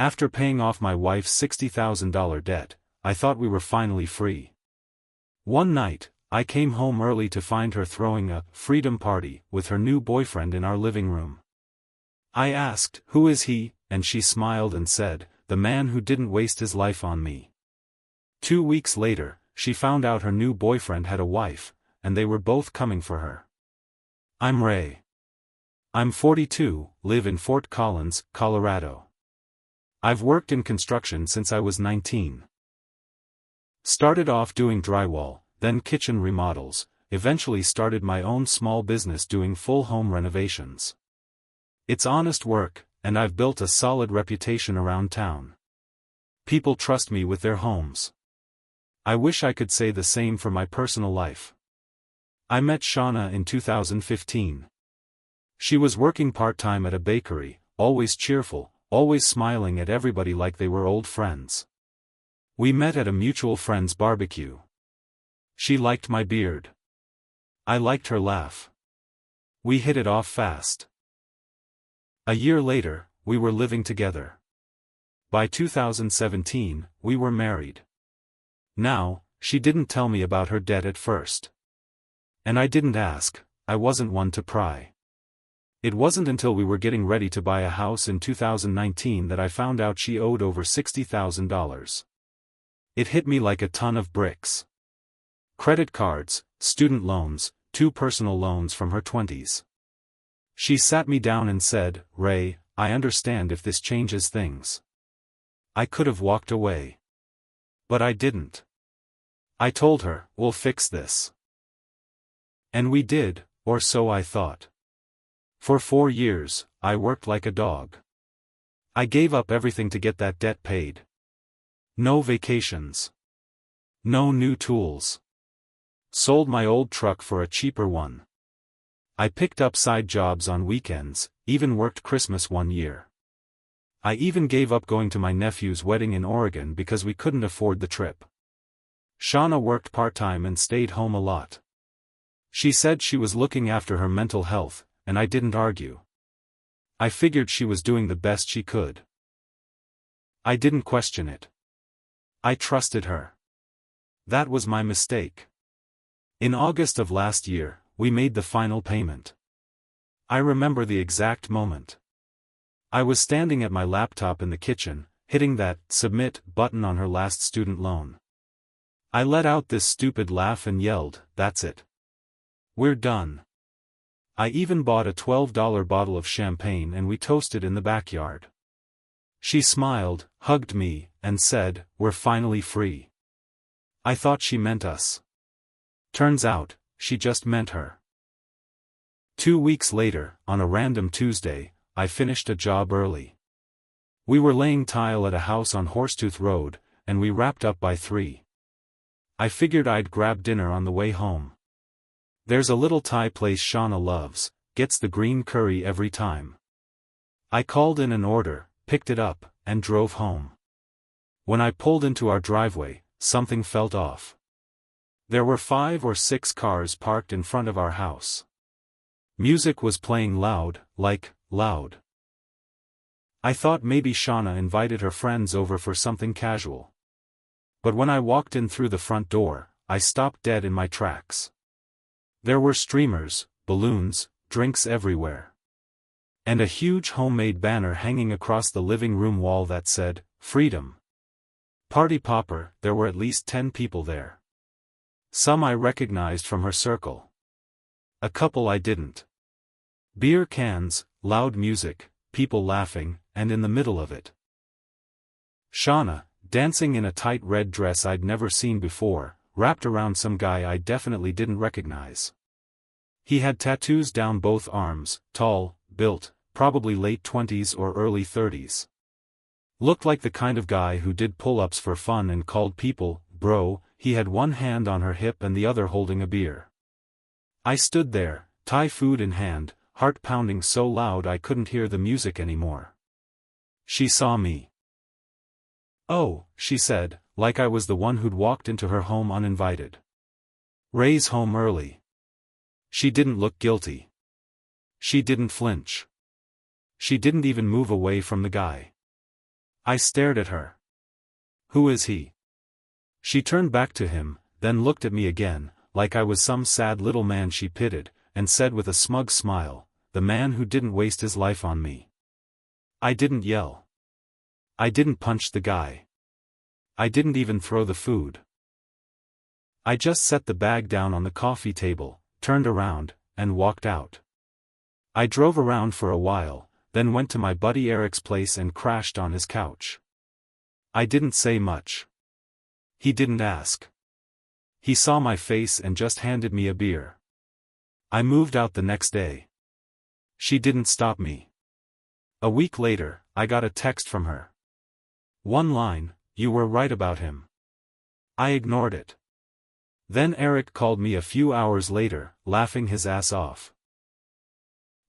After paying off my wife's $60,000 debt, I thought we were finally free. One night, I came home early to find her throwing a freedom party with her new boyfriend in our living room. I asked, "Who is he?" and she smiled and said, "The man who didn't waste his life on me." 2 weeks later, she found out her new boyfriend had a wife, and they were both coming for her. I'm Ray. I'm 42, live in Fort Collins, Colorado. I've worked in construction since I was 19. Started off doing drywall, then kitchen remodels, eventually started my own small business doing full home renovations. It's honest work, and I've built a solid reputation around town. People trust me with their homes. I wish I could say the same for my personal life. I met Shauna in 2015. She was working part-time at a bakery, always cheerful, always smiling at everybody like they were old friends. We met at a mutual friend's barbecue. She liked my beard. I liked her laugh. We hit it off fast. A year later, we were living together. By 2017, we were married. Now, she didn't tell me about her debt at first. And I didn't ask, I wasn't one to pry. It wasn't until we were getting ready to buy a house in 2019 that I found out she owed over $60,000. It hit me like a ton of bricks. Credit cards, student loans, 2 personal loans from her 20s. She sat me down and said, "Ray, I understand if this changes things." I could have walked away. But I didn't. I told her, "We'll fix this." And we did, or so I thought. For 4 years, I worked like a dog. I gave up everything to get that debt paid. No vacations. No new tools. Sold my old truck for a cheaper one. I picked up side jobs on weekends, even worked Christmas one year. I even gave up going to my nephew's wedding in Oregon because we couldn't afford the trip. Shauna worked part-time and stayed home a lot. She said she was looking after her mental health, and I didn't argue. I figured she was doing the best she could. I didn't question it. I trusted her. That was my mistake. In August of last year, we made the final payment. I remember the exact moment. I was standing at my laptop in the kitchen, hitting that "submit" button on her last student loan. I let out this stupid laugh and yelled, "That's it. We're done." I even bought a $12 bottle of champagne and we toasted in the backyard. She smiled, hugged me, and said, "We're finally free." I thought she meant us. Turns out, she just meant her. 2 weeks later, on a random Tuesday, I finished a job early. We were laying tile at a house on Horsetooth Road, and we wrapped up by 3. I figured I'd grab dinner on the way home. There's a little Thai place Shauna loves, gets the green curry every time. I called in an order, picked it up, and drove home. When I pulled into our driveway, something felt off. There were 5 or 6 cars parked in front of our house. Music was playing loud, like, loud. I thought maybe Shauna invited her friends over for something casual. But when I walked in through the front door, I stopped dead in my tracks. There were streamers, balloons, drinks everywhere. And a huge homemade banner hanging across the living room wall that said, "Freedom." Party popper, there were at least 10 people there. Some I recognized from her circle. A couple I didn't. Beer cans, loud music, people laughing, and in the middle of it, Shauna, dancing in a tight red dress I'd never seen before, wrapped around some guy I definitely didn't recognize. He had tattoos down both arms, tall, built, probably late 20s or early 30s. Looked like the kind of guy who did pull-ups for fun and called people, bro. He had one hand on her hip and the other holding a beer. I stood there, Thai food in hand, heart pounding so loud I couldn't hear the music anymore. She saw me. "Oh," she said, like I was the one who'd walked into her home uninvited. "Ray's home early." She didn't look guilty. She didn't flinch. She didn't even move away from the guy. I stared at her. Who is he? She turned back to him, then looked at me again, like I was some sad little man she pitied, and said with a smug smile, the man who didn't waste his life on me. I didn't yell. I didn't punch the guy. I didn't even throw the food. I just set the bag down on the coffee table, turned around, and walked out. I drove around for a while, then went to my buddy Eric's place and crashed on his couch. I didn't say much. He didn't ask. He saw my face and just handed me a beer. I moved out the next day. She didn't stop me. A week later, I got a text from her. One line, "You were right about him." I ignored it. Then Eric called me a few hours later, laughing his ass off.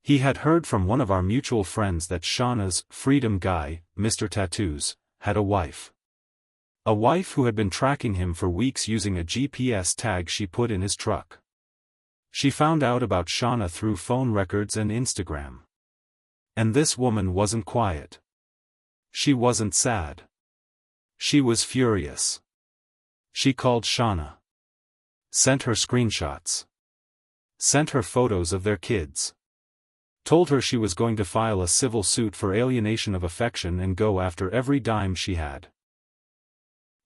He had heard from one of our mutual friends that Shauna's freedom guy, Mr. Tattoos, had a wife. A wife who had been tracking him for weeks using a GPS tag she put in his truck. She found out about Shauna through phone records and Instagram. And this woman wasn't quiet. She wasn't sad. She was furious. She called Shauna. Sent her screenshots. Sent her photos of their kids. Told her she was going to file a civil suit for alienation of affection and go after every dime she had.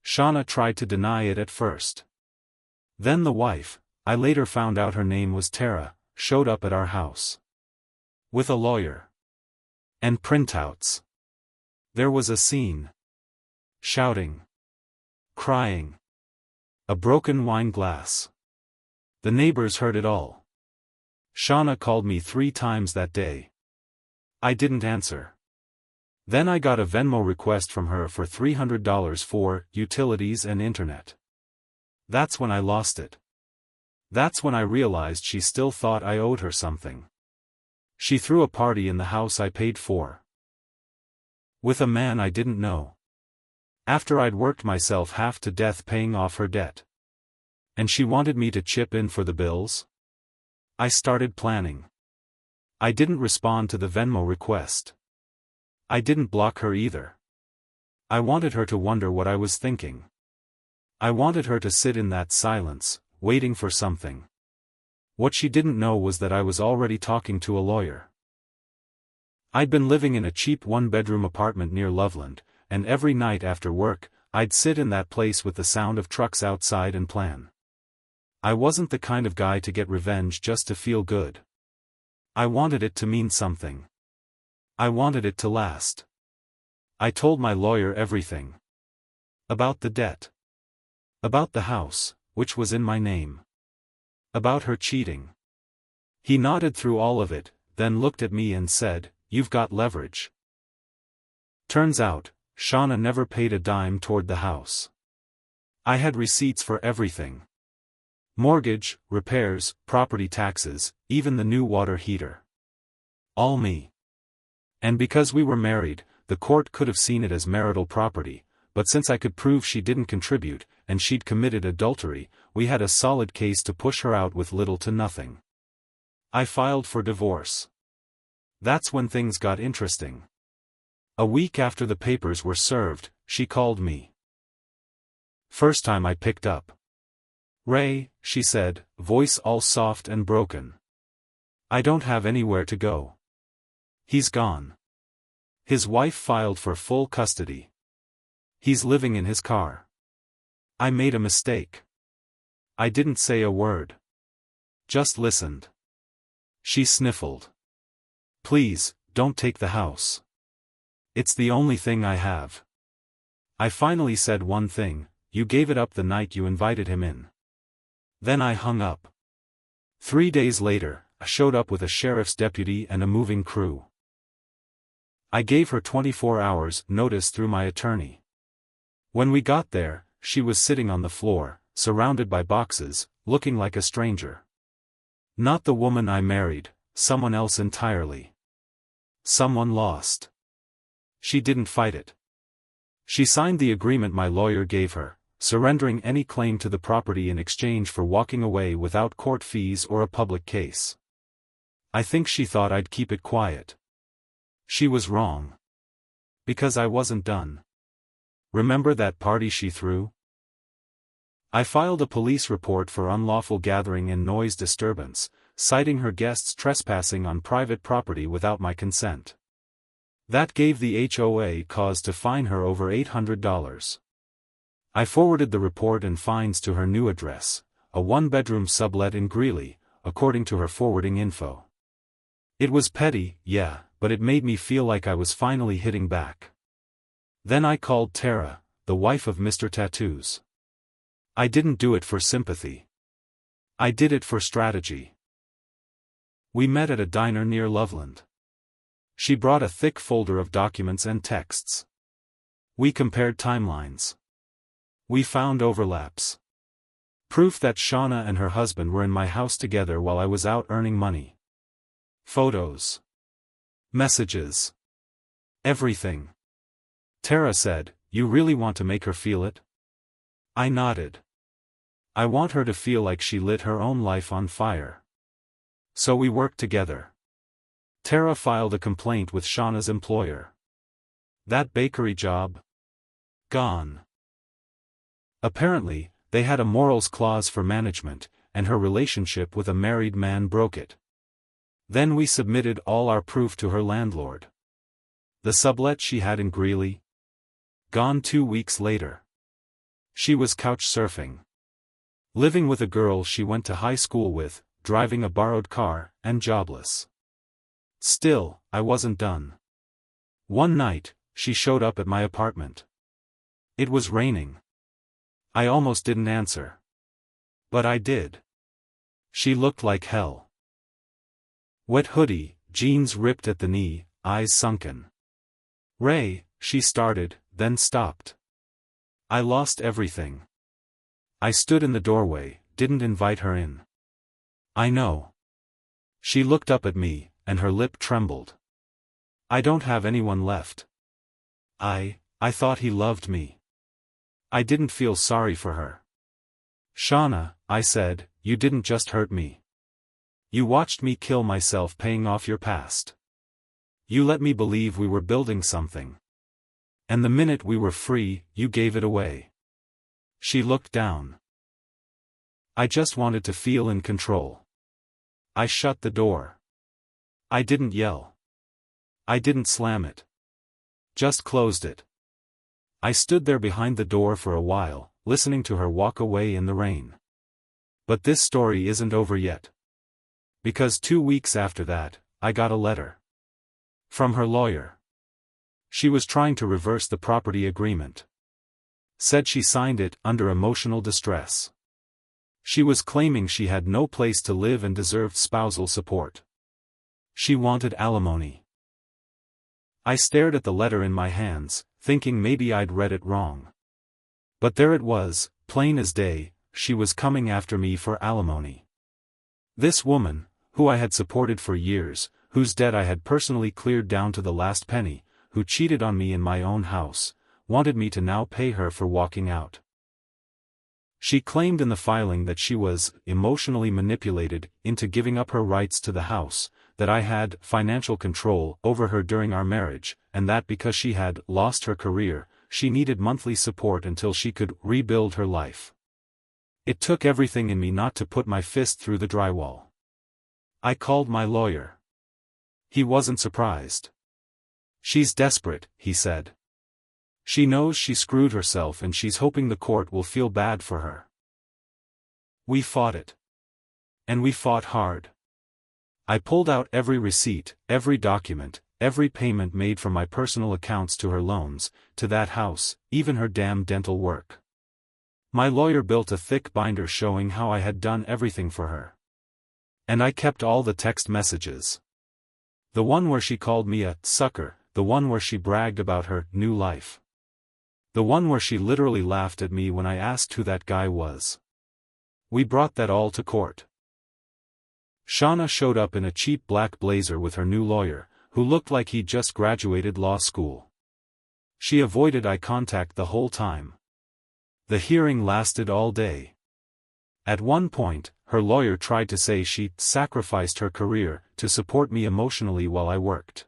Shauna tried to deny it at first. Then the wife, I later found out her name was Tara, showed up at our house. With a lawyer. And printouts. There was a scene. Shouting. Crying. A broken wine glass. The neighbors heard it all. Shauna called me 3 times that day. I didn't answer. Then I got a Venmo request from her for $300 for utilities and internet. That's when I lost it. That's when I realized she still thought I owed her something. She threw a party in the house I paid for. With a man I didn't know. After I'd worked myself half to death paying off her debt. And she wanted me to chip in for the bills? I started planning. I didn't respond to the Venmo request. I didn't block her either. I wanted her to wonder what I was thinking. I wanted her to sit in that silence, waiting for something. What she didn't know was that I was already talking to a lawyer. I'd been living in a cheap 1-bedroom apartment near Loveland, and every night after work, I'd sit in that place with the sound of trucks outside and plan. I wasn't the kind of guy to get revenge just to feel good. I wanted it to mean something. I wanted it to last. I told my lawyer everything. About the debt. About the house, which was in my name. About her cheating. He nodded through all of it, then looked at me and said, "You've got leverage." Turns out, Shauna never paid a dime toward the house. I had receipts for everything. Mortgage, repairs, property taxes, even the new water heater. All me. And because we were married, the court could have seen it as marital property, but since I could prove she didn't contribute, and she'd committed adultery, we had a solid case to push her out with little to nothing. I filed for divorce. That's when things got interesting. A week after the papers were served, she called me. First time I picked up. "Ray," she said, voice all soft and broken. "I don't have anywhere to go. He's gone. His wife filed for full custody. He's living in his car. I made a mistake. I didn't say a word. Just listened." She sniffled. "Please, don't take the house. It's the only thing I have." I finally said one thing, "You gave it up the night you invited him in." Then I hung up. 3 days later, I showed up with a sheriff's deputy and a moving crew. I gave her 24 hours notice through my attorney. When we got there, she was sitting on the floor, surrounded by boxes, looking like a stranger. Not the woman I married, someone else entirely. Someone lost. She didn't fight it. She signed the agreement my lawyer gave her, surrendering any claim to the property in exchange for walking away without court fees or a public case. I think she thought I'd keep it quiet. She was wrong. Because I wasn't done. Remember that party she threw? I filed a police report for unlawful gathering and noise disturbance, citing her guests trespassing on private property without my consent. That gave the HOA cause to fine her over $800. I forwarded the report and fines to her new address, a one-bedroom sublet in Greeley, according to her forwarding info. It was petty, yeah, but it made me feel like I was finally hitting back. Then I called Tara, the wife of Mr. Tattoos. I didn't do it for sympathy. I did it for strategy. We met at a diner near Loveland. She brought a thick folder of documents and texts. We compared timelines. We found overlaps. Proof that Shauna and her husband were in my house together while I was out earning money. Photos. Messages. Everything. Tara said, "You really want to make her feel it?" I nodded. I want her to feel like she lit her own life on fire. So we worked together. Tara filed a complaint with Shauna's employer. That bakery job? Gone. Apparently, they had a morals clause for management, and her relationship with a married man broke it. Then we submitted all our proof to her landlord. The sublet she had in Greeley? Gone 2 weeks later. She was couch surfing. Living with a girl she went to high school with, driving a borrowed car, and jobless. Still, I wasn't done. One night, she showed up at my apartment. It was raining. I almost didn't answer. But I did. She looked like hell. Wet hoodie, jeans ripped at the knee, eyes sunken. "Ray," she started, then stopped. I lost everything. I stood in the doorway, didn't invite her in. I know. She looked up at me, and her lip trembled. "I don't have anyone left." I thought he loved me. I didn't feel sorry for her. "Shauna," I said, "you didn't just hurt me. You watched me kill myself paying off your past. You let me believe we were building something. And the minute we were free, you gave it away." She looked down. I just wanted to feel in control. I shut the door. I didn't yell. I didn't slam it. Just closed it. I stood there behind the door for a while, listening to her walk away in the rain. But this story isn't over yet. Because 2 weeks after that, I got a letter. From her lawyer. She was trying to reverse the property agreement. Said she signed it under emotional distress. She was claiming she had no place to live and deserved spousal support. She wanted alimony. I stared at the letter in my hands, thinking maybe I'd read it wrong. But there it was, plain as day, she was coming after me for alimony. This woman, who I had supported for years, whose debt I had personally cleared down to the last penny, who cheated on me in my own house, wanted me to now pay her for walking out. She claimed in the filing that she was emotionally manipulated into giving up her rights to the house, that I had financial control over her during our marriage, and that because she had lost her career, she needed monthly support until she could rebuild her life. It took everything in me not to put my fist through the drywall. I called my lawyer. He wasn't surprised. "She's desperate," he said. "She knows she screwed herself and she's hoping the court will feel bad for her." We fought it. And we fought hard. I pulled out every receipt, every document, every payment made from my personal accounts to her loans, to that house, even her damn dental work. My lawyer built a thick binder showing how I had done everything for her. And I kept all the text messages. The one where she called me a sucker, the one where she bragged about her new life. The one where she literally laughed at me when I asked who that guy was. We brought that all to court. Shauna showed up in a cheap black blazer with her new lawyer, who looked like he'd just graduated law school. She avoided eye contact the whole time. The hearing lasted all day. At one point, her lawyer tried to say she'd sacrificed her career to support me emotionally while I worked.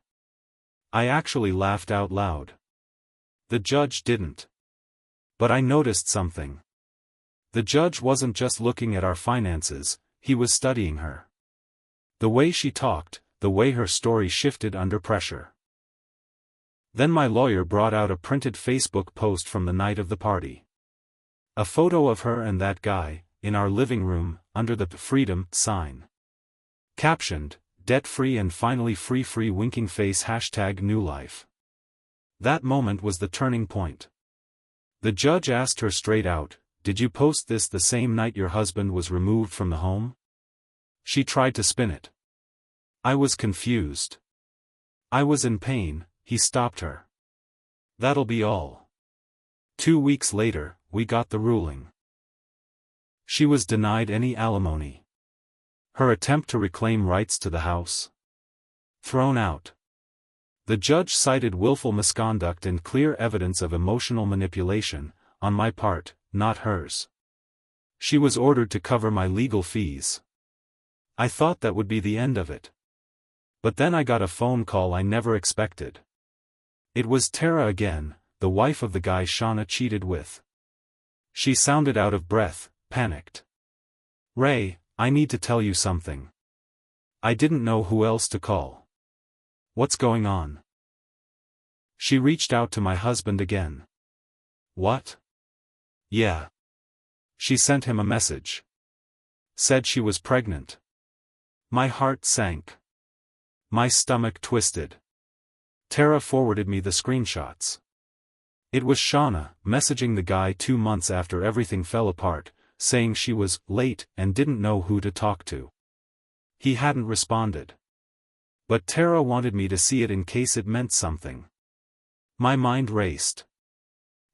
I actually laughed out loud. The judge didn't. But I noticed something. The judge wasn't just looking at our finances, he was studying her. The way she talked, the way her story shifted under pressure. Then my lawyer brought out a printed Facebook post from the night of the party. A photo of her and that guy, in our living room, under the Freedom sign. Captioned, "Debt-free and finally free winking face #new life." That moment was the turning point. The judge asked her straight out, "Did you post this the same night your husband was removed from the home?" She tried to spin it. I was confused. I was in pain. He stopped her. "That'll be all." 2 weeks later, we got the ruling. She was denied any alimony. Her attempt to reclaim rights to the house? Thrown out. The judge cited willful misconduct and clear evidence of emotional manipulation, on my part, not hers. She was ordered to cover my legal fees. I thought that would be the end of it. But then I got a phone call I never expected. It was Tara again, the wife of the guy Shauna cheated with. She sounded out of breath, panicked. "Ray, I need to tell you something." I didn't know who else to call. "What's going on?" She reached out to my husband again. "What?" "Yeah." She sent him a message. Said she was pregnant. My heart sank. My stomach twisted. Tara forwarded me the screenshots. It was Shauna, messaging the guy 2 months after everything fell apart, saying she was late and didn't know who to talk to. He hadn't responded. But Tara wanted me to see it in case it meant something. My mind raced.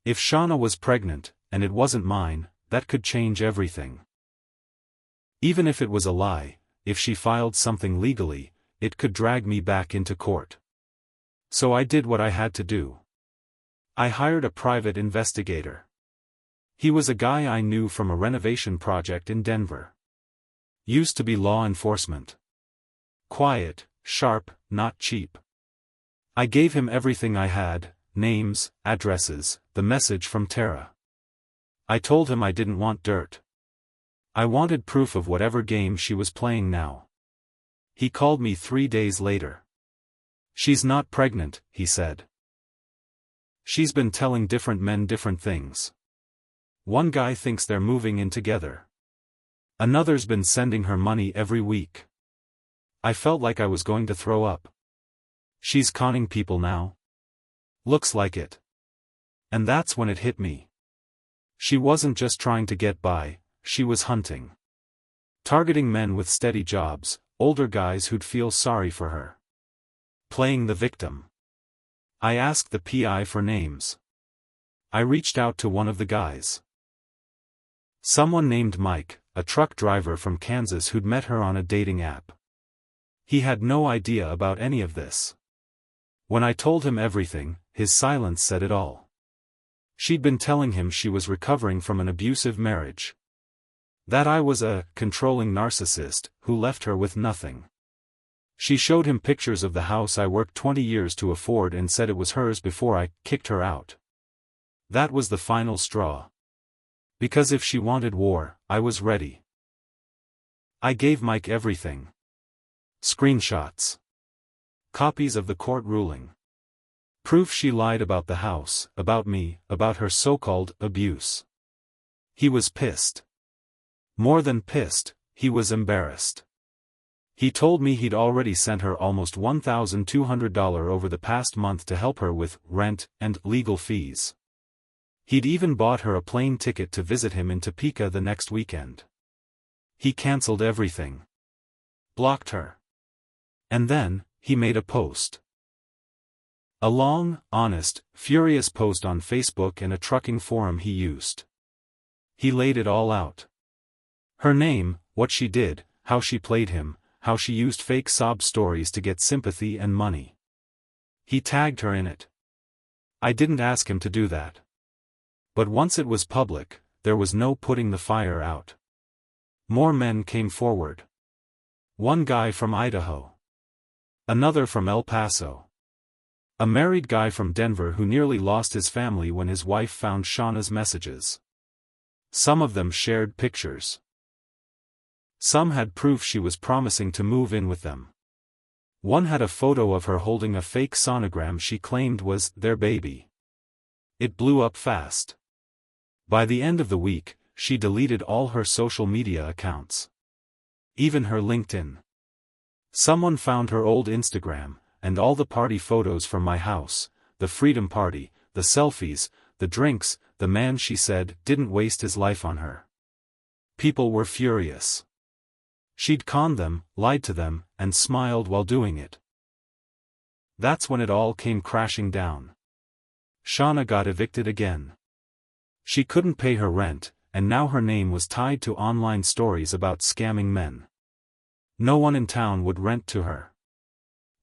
If Shauna was pregnant, and it wasn't mine, that could change everything. Even if it was a lie, if she filed something legally, it could drag me back into court. So I did what I had to do. I hired a private investigator. He was a guy I knew from a renovation project in Denver. Used to be law enforcement. Quiet, sharp, not cheap. I gave him everything I had, names, addresses, the message from Tara. I told him I didn't want dirt. I wanted proof of whatever game she was playing now. He called me 3 days later. "She's not pregnant," he said. "She's been telling different men different things. One guy thinks they're moving in together. Another's been sending her money every week." I felt like I was going to throw up. She's conning people now? Looks like it. And that's when it hit me. She wasn't just trying to get by, she was hunting. Targeting men with steady jobs, older guys who'd feel sorry for her. Playing the victim. I asked the PI for names. I reached out to one of the guys. Someone named Mike, a truck driver from Kansas who'd met her on a dating app. He had no idea about any of this. When I told him everything, his silence said it all. She'd been telling him she was recovering from an abusive marriage. That I was a controlling narcissist who left her with nothing. She showed him pictures of the house I worked 20 years to afford and said it was hers before I kicked her out. That was the final straw. Because if she wanted war, I was ready. I gave Mike everything. Screenshots. Copies of the court ruling. Proof she lied about the house, about me, about her so-called abuse. He was pissed. More than pissed, he was embarrassed. He told me he'd already sent her almost $1,200 over the past month to help her with rent and legal fees. He'd even bought her a plane ticket to visit him in Topeka the next weekend. He canceled everything. Blocked her. And then, he made a post. A long, honest, furious post on Facebook and a trucking forum he used. He laid it all out. Her name, what she did, how she played him, how she used fake sob stories to get sympathy and money. He tagged her in it. I didn't ask him to do that. But once it was public, there was no putting the fire out. More men came forward. One guy from Idaho. Another from El Paso. A married guy from Denver who nearly lost his family when his wife found Shauna's messages. Some of them shared pictures. Some had proof she was promising to move in with them. One had a photo of her holding a fake sonogram she claimed was their baby. It blew up fast. By the end of the week, she deleted all her social media accounts. Even her LinkedIn. Someone found her old Instagram, and all the party photos from my house, the freedom party, the selfies, the drinks, the man she said didn't waste his life on her. People were furious. She'd conned them, lied to them, and smiled while doing it. That's when it all came crashing down. Shauna got evicted again. She couldn't pay her rent, and now her name was tied to online stories about scamming men. No one in town would rent to her.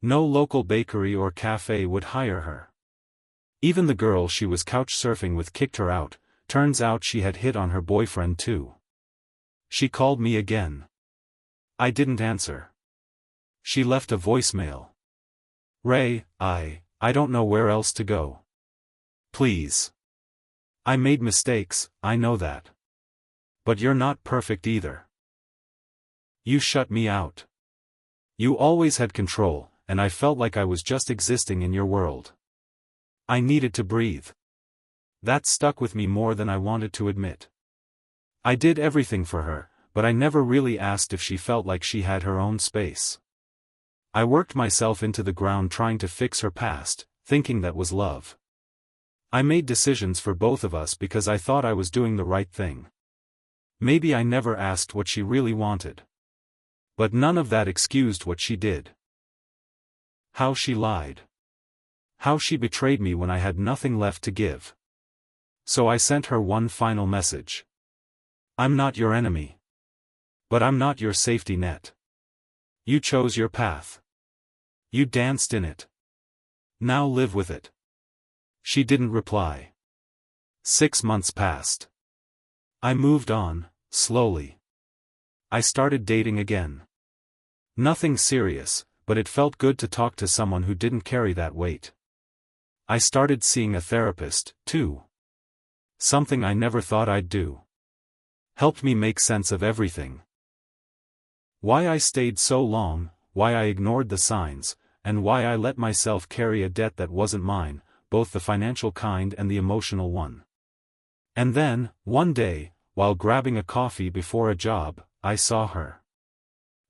No local bakery or cafe would hire her. Even the girl she was couch surfing with kicked her out. Turns out she had hit on her boyfriend too. She called me again. I didn't answer. She left a voicemail. Ray, I don't know where else to go. Please. I made mistakes, I know that. But you're not perfect either. You shut me out. You always had control, and I felt like I was just existing in your world. I needed to breathe. That stuck with me more than I wanted to admit. I did everything for her, but I never really asked if she felt like she had her own space. I worked myself into the ground trying to fix her past, thinking that was love. I made decisions for both of us because I thought I was doing the right thing. Maybe I never asked what she really wanted. But none of that excused what she did. How she lied. How she betrayed me when I had nothing left to give. So I sent her one final message. I'm not your enemy. But I'm not your safety net. You chose your path. You danced in it. Now live with it. She didn't reply. 6 months passed. I moved on, slowly. I started dating again. Nothing serious, but it felt good to talk to someone who didn't carry that weight. I started seeing a therapist, too. Something I never thought I'd do. Helped me make sense of everything. Why I stayed so long, why I ignored the signs, and why I let myself carry a debt that wasn't mine, both the financial kind and the emotional one. And then, one day, while grabbing a coffee before a job, I saw her.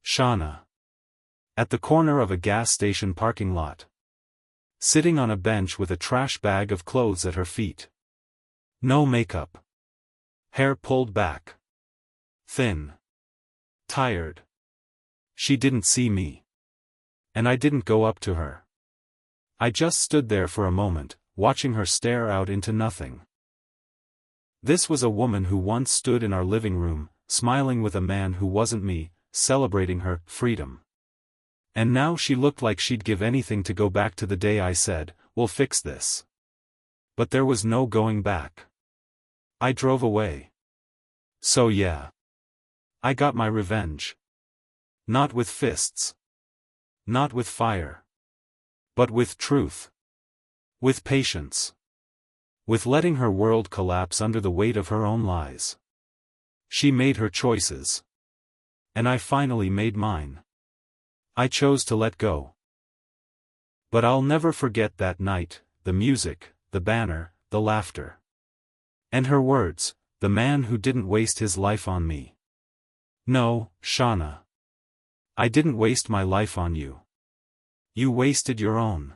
Shauna. At the corner of a gas station parking lot. Sitting on a bench with a trash bag of clothes at her feet. No makeup. Hair pulled back. Thin. Tired. She didn't see me. And I didn't go up to her. I just stood there for a moment, watching her stare out into nothing. This was a woman who once stood in our living room, smiling with a man who wasn't me, celebrating her freedom. And now she looked like she'd give anything to go back to the day I said, "We'll fix this." But there was no going back. I drove away. So yeah. I got my revenge. Not with fists. Not with fire. But with truth. With patience. With letting her world collapse under the weight of her own lies. She made her choices. And I finally made mine. I chose to let go. But I'll never forget that night, the music, the banner, the laughter. And her words, the man who didn't waste his life on me. No, Shauna. I didn't waste my life on you. You wasted your own.